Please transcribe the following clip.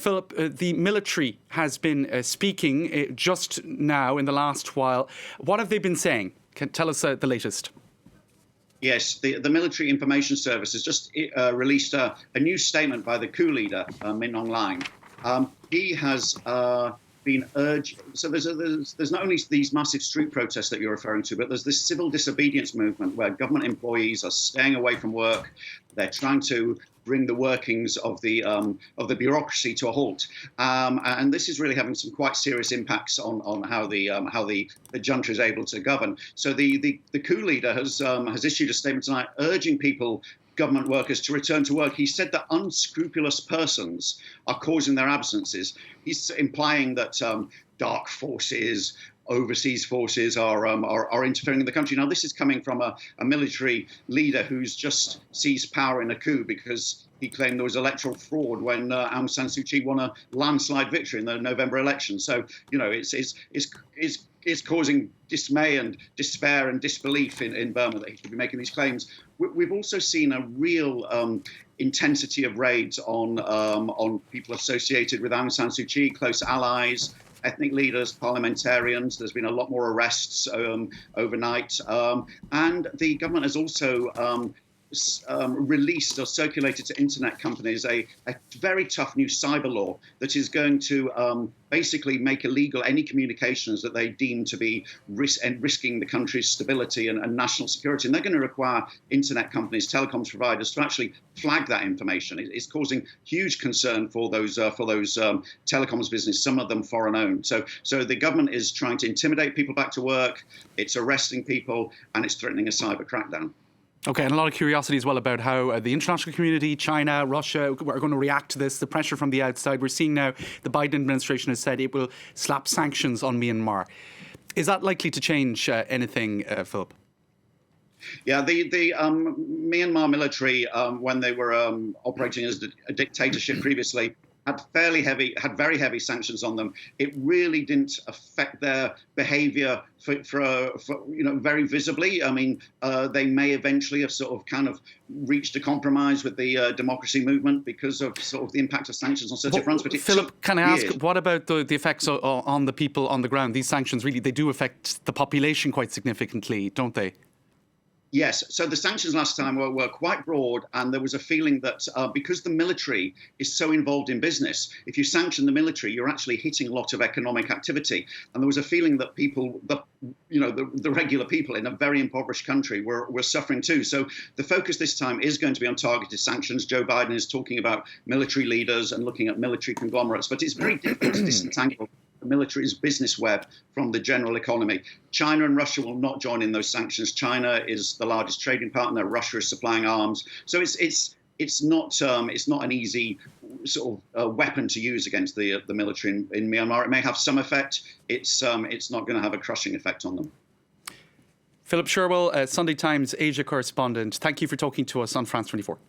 Philip, the military has been speaking just now in the last while. What have they been saying? Tell us the latest. Yes, the Military Information Service has just released a new statement by the coup leader, Min Aung Hlaing. He has been urged. So there's not only these massive street protests that you're referring to, but there's this civil disobedience movement where government employees are staying away from work. They're trying to bring the workings of the bureaucracy to a halt, and this is really having some quite serious impacts on how the junta is able to govern. So the coup leader has issued a statement tonight urging government workers to return to work. He said that unscrupulous persons are causing their absences. He's implying that dark forces, overseas forces are interfering in the country. Now, this is coming from a military leader who's just seized power in a coup because he claimed there was electoral fraud when Aung San Suu Kyi won a landslide victory in the November election. So, it's causing dismay and despair and disbelief in Burma that he should be making these claims. We've also seen a real intensity of raids on people associated with Aung San Suu Kyi, close allies, ethnic leaders, parliamentarians. There's been a lot more arrests overnight. And the government has also released or circulated to internet companies a very tough new cyber law that is going to basically make illegal any communications that they deem to be risking the country's stability and national security. And they're going to require internet companies, telecoms providers, to actually flag that information. It's causing huge concern for those telecoms business, some of them foreign owned. So the government is trying to intimidate people back to work. It's arresting people, and it's threatening a cyber crackdown. OK, and a lot of curiosity as well about how the international community, China, Russia, are going to react to this, the pressure from the outside. We're seeing now the Biden administration has said it will slap sanctions on Myanmar. Is that likely to change anything, Philip? Yeah, the Myanmar military, when they were operating as a dictatorship previously, had very heavy sanctions on them. It really didn't affect their behaviour for very visibly. I mean, they may eventually have kind of reached a compromise with the democracy movement because of sort of the impact of sanctions on certain fronts. But Philip, can I ask, what about the effects on the people on the ground? These sanctions really, they do affect the population quite significantly, don't they? Yes. So the sanctions last time were quite broad, and there was a feeling that because the military is so involved in business, if you sanction the military, you're actually hitting a lot of economic activity. And there was a feeling that the regular people in a very impoverished country were suffering too. So the focus this time is going to be on targeted sanctions. Joe Biden is talking about military leaders and looking at military conglomerates, but it's very difficult to disentangle the military's business web from the general economy. China and Russia will not join in those sanctions. China is the largest trading partner. Russia is supplying arms. So it's not an easy sort of weapon to use against the military in Myanmar. It may have some effect. It's not going to have a crushing effect on them. Philip Sherwell, Sunday Times Asia correspondent. Thank you for talking to us on France 24.